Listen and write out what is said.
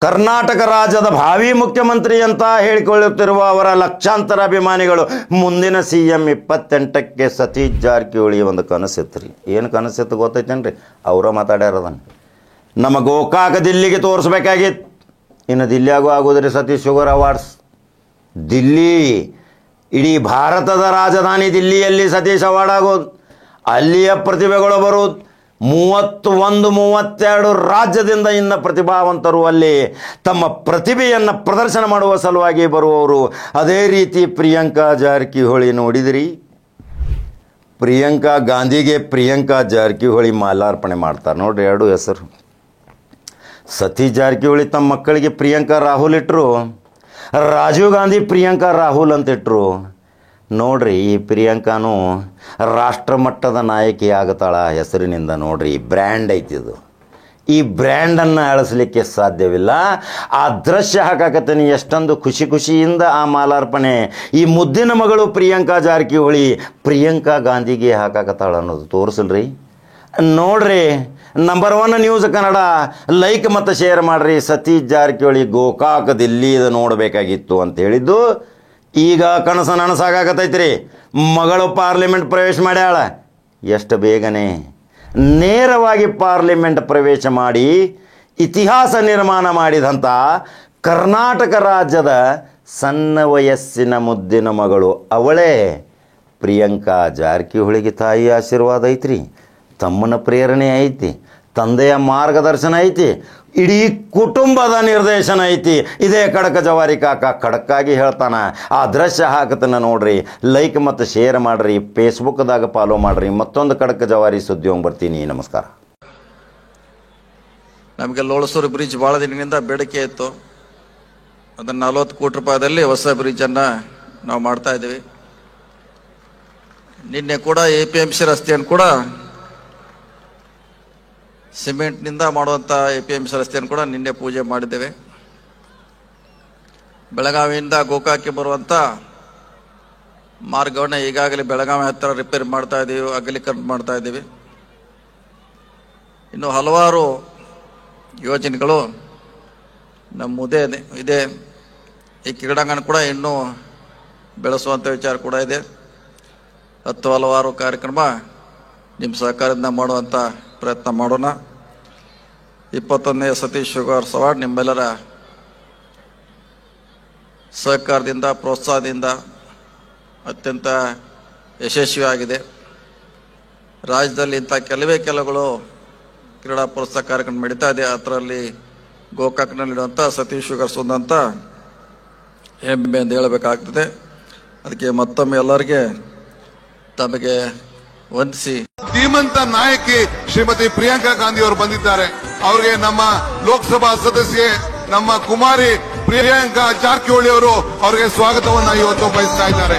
ಕರ್ನಾಟಕ ರಾಜ್ಯದ ಭಾವಿ ಮುಖ್ಯಮಂತ್ರಿ ಅಂತ ಹೇಳಿಕೊಳ್ಳುತ್ತಿರುವ ಅವರ ಲಕ್ಷಾಂತರ ಅಭಿಮಾನಿಗಳು ಮುಂದಿನ CM 28ಕ್ಕೆ ಸತೀಶ್ ಜಾರಕಿಹೊಳಿ ಒಂದು ಕನಸಿತ್ತು ರೀ. ಏನು ಕನಸಿತ್ತು ಗೊತ್ತೈತೇನ್ರಿ? ಅವರ ಮಾತಾಡ್ಯಾರದನ್ನು ನಮ್ಮ ಗೋಕಾಕ ದಿಲ್ಲಿಗೆ ತೋರಿಸ್ಬೇಕಾಗಿತ್ತು. ಇನ್ನು ದಿಲ್ಲಿಯಾಗೂ ಆಗೋದ್ರಿ ಸತೀಶ್ ಶುಗರ್ ಅವಾರ್ಡ್ಸ್. ದಿಲ್ಲಿ ಇಡೀ ಭಾರತದ ರಾಜಧಾನಿ ದಿಲ್ಲಿಯಲ್ಲಿ ಸತೀಶ್ ಅವಾರ್ಡ್ ಆಗೋದು, ಅಲ್ಲಿಯ ಪ್ರತಿಭೆಗಳು ಬರೋದು. 32 ರಾಜ್ಯದಿಂದ ಇನ್ನು ಪ್ರತಿಭಾವಂತರು ಅಲ್ಲಿ ತಮ್ಮ ಪ್ರತಿಭೆಯನ್ನು ಪ್ರದರ್ಶನ ಮಾಡುವ ಸಲುವಾಗಿ ಬರುವವರು. ಅದೇ ರೀತಿ ಪ್ರಿಯಾಂಕಾ ಜಾರಕಿಹೊಳಿ ನೋಡಿದಿರಿ, ಪ್ರಿಯಾಂಕಾ ಗಾಂಧಿಗೆ ಪ್ರಿಯಾಂಕಾ ಜಾರಕಿಹೊಳಿ ಮಾಲಾರ್ಪಣೆ ಮಾಡ್ತಾರೆ ನೋಡ್ರಿ. 2 ಹೆಸರು. ಸತೀಶ್ ಜಾರಕಿಹೊಳಿ ತಮ್ಮ ಮಕ್ಕಳಿಗೆ ಪ್ರಿಯಾಂಕಾ ರಾಹುಲ್ ಇಟ್ಟರು, ರಾಜೀವ್ ಗಾಂಧಿ ಪ್ರಿಯಾಂಕಾ ರಾಹುಲ್ ಅಂತ ಇಟ್ಟರು. ನೋಡ್ರಿ, ಈ ಪ್ರಿಯಾಂಕಾನು ರಾಷ್ಟ್ರ ಮಟ್ಟದ ನಾಯಕಿ ಆಗತಾಳ ಹೆಸರಿನಿಂದ. ನೋಡ್ರಿ, ಬ್ರ್ಯಾಂಡ್ ಐತಿದು. ಈ ಬ್ರ್ಯಾಂಡನ್ನು ಅಳಿಸ್ಲಿಕ್ಕೆ ಸಾಧ್ಯವಿಲ್ಲ. ಆ ದೃಶ್ಯ ಹಾಕಾಕತ್ತೀನಿ, ಎಷ್ಟೊಂದು ಖುಷಿಯಿಂದ ಆ ಮಾಲಾರ್ಪಣೆ. ಈ ಮುದ್ದಿನ ಮಗಳು ಪ್ರಿಯಾಂಕಾ ಜಾರಕಿಹೊಳಿ ಪ್ರಿಯಾಂಕಾ ಗಾಂಧಿಗೆ ಹಾಕಾಕತ್ತಾಳ ಅನ್ನೋದು ತೋರಿಸಲ್ರಿ. ನೋಡ್ರಿ, ನಂಬರ್ 1 ನ್ಯೂಸ್ ಕನ್ನಡ ಲೈಕ್ ಮತ್ತು ಶೇರ್ ಮಾಡಿರಿ. ಸತೀಶ್ ಜಾರಕಿಹೊಳಿ ಗೋಕಾಕ ದಿಲ್ಲಿ ಇದು ನೋಡಬೇಕಾಗಿತ್ತು ಅಂತ ಹೇಳಿದ್ದು ಈಗ ಕನಸು ನನಸಾಗತೈತ್ರಿ. ಮಗಳು ಪಾರ್ಲಿಮೆಂಟ್ ಪ್ರವೇಶ ಮಾಡ್ಯಾಳ. ಎಷ್ಟು ಬೇಗನೆ ನೇರವಾಗಿ ಪಾರ್ಲಿಮೆಂಟ್ ಪ್ರವೇಶ ಮಾಡಿ ಇತಿಹಾಸ ನಿರ್ಮಾಣ ಮಾಡಿದಂಥ ಕರ್ನಾಟಕ ರಾಜ್ಯದ ಸಣ್ಣ ವಯಸ್ಸಿನ ಮುದ್ದಿನ ಮಗಳು ಅವಳೇ ಪ್ರಿಯಾಂಕಾ ಜಾರಕಿಹೊಳಿಗೆ ತಾಯಿ ಆಶೀರ್ವಾದ ಐತ್ರಿ, ತಮ್ಮನ ಪ್ರೇರಣೆ ಐತಿ, ತಂದೆಯ ಮಾರ್ಗದರ್ಶನ ಐತಿ, ಇಡೀ ಕುಟುಂಬದ ನಿರ್ದೇಶನ ಐತಿ. ಇದೇ ಖಡಕ ಜವಾರಿ ಕಾಕ ಖಡಕ್ಕಾಗಿ ಹೇಳ್ತಾನ. ಆ ದೃಶ್ಯ ಹಾಕತನ ನೋಡ್ರಿ, ಲೈಕ್ ಮತ್ತು ಶೇರ್ ಮಾಡ್ರಿ, ಫೇಸ್ಬುಕ್ದಾಗ ಫಾಲೋ ಮಾಡ್ರಿ. ಮತ್ತೊಂದು ಖಡಕ ಜವಾರಿ ಸುದ್ದಿ ಹೋಗಿ ಬರ್ತೀನಿ. ನಮಸ್ಕಾರ. ನಮಗೆ ಲೋಳಸೂರು ಬ್ರಿಡ್ಜ್ ಭಾಳ ದಿನದಿಂದ ಬೇಡಿಕೆ ಇತ್ತು. ಅದನ್ನು 40 ಕೋಟಿ ರೂಪಾಯಿದಲ್ಲಿ ಹೊಸ ಬ್ರಿಡ್ಜನ್ನು ನಾವು ಮಾಡ್ತಾ ಇದ್ದೀವಿ. ನಿನ್ನೆ ಕೂಡ APMC ರಸ್ತೆಯನ್ನು ಕೂಡ ಸಿಮೆಂಟ್ನಿಂದ ಮಾಡುವಂಥ APMC ರಸ್ತೆಯನ್ನು ಕೂಡ ನಿನ್ನೆ ಪೂಜೆ ಮಾಡಿದ್ದೇವೆ. ಬೆಳಗಾವಿಯಿಂದ ಗೋಕಾಕ್ಕೆ ಬರುವಂಥ ಮಾರ್ಗವನ್ನು ಈಗಾಗಲೇ ಬೆಳಗಾವಿ ಹತ್ತಿರ ರಿಪೇರಿ ಮಾಡ್ತಾ ಇದ್ದೀವಿ, ಅಗಲೀಕರಣ ಮಾಡ್ತಾ ಇದ್ದೀವಿ. ಇನ್ನು ಹಲವಾರು ಯೋಜನೆಗಳು ನಮ್ಮ ಮುಂದೆ ಇದೆ. ಈ ಕ್ರೀಡಾಂಗಣ ಕೂಡ ಇನ್ನೂ ಬೆಳೆಸುವಂಥ ವಿಚಾರ ಕೂಡ ಇದೆ. ಹಲವಾರು ಕಾರ್ಯಕ್ರಮ ನಿಮ್ಮ ಸಹಕಾರದಿಂದ ಮಾಡುವಂಥ ಪ್ರಯತ್ನ ಮಾಡೋಣ. 21ನೇ ಸತೀಶ್ ಶುಗರ್ ಅವಾರ್ಡ್ ನಿಮ್ಮೆಲ್ಲರ ಸಹಕಾರದಿಂದ ಪ್ರೋತ್ಸಾಹದಿಂದ ಅತ್ಯಂತ ಯಶಸ್ವಿಯಾಗಿದೆ. ರಾಜ್ಯದಲ್ಲಿ ಇಂಥ ಕೆಲವುಗಳು ಕ್ರೀಡಾ ಪ್ರೋತ್ಸಾಹ ಕಾರ್ಯಕ್ರಮ ನಡೀತಾ ಇದೆ. ಅದರಲ್ಲಿ ಗೋಕಾಕ್ನಲ್ಲಿರುವಂಥ ಸತೀಶ್ ಶುಗರ್ಸ್ ಒಂದಂತ ಹೆಮ್ಮೆ ಅಂತ ಹೇಳಬೇಕಾಗ್ತದೆ. ಅದಕ್ಕೆ ಮತ್ತೊಮ್ಮೆ ಎಲ್ಲರಿಗೆ ತಮಗೆ ವಂದಿಸಿ. ಧೀಮಂತ ನಾಯಕಿ ಶ್ರೀಮತಿ ಪ್ರಿಯಾಂಕಾ ಗಾಂಧಿ ಅವರು ಬಂದಿದ್ದಾರೆ. ಅವರಿಗೆ ನಮ್ಮ ಲೋಕಸಭಾ ಸದಸ್ಯೆ ನಮ್ಮ ಕುಮಾರಿ ಪ್ರಿಯಾಂಕಾ ಜಾರಕಿಹೊಳಿ ಅವರು ಅವರಿಗೆ ಸ್ವಾಗತವನ್ನ ಇವತ್ತು ಬಯಸ್ತಾ ಇದ್ದಾರೆ.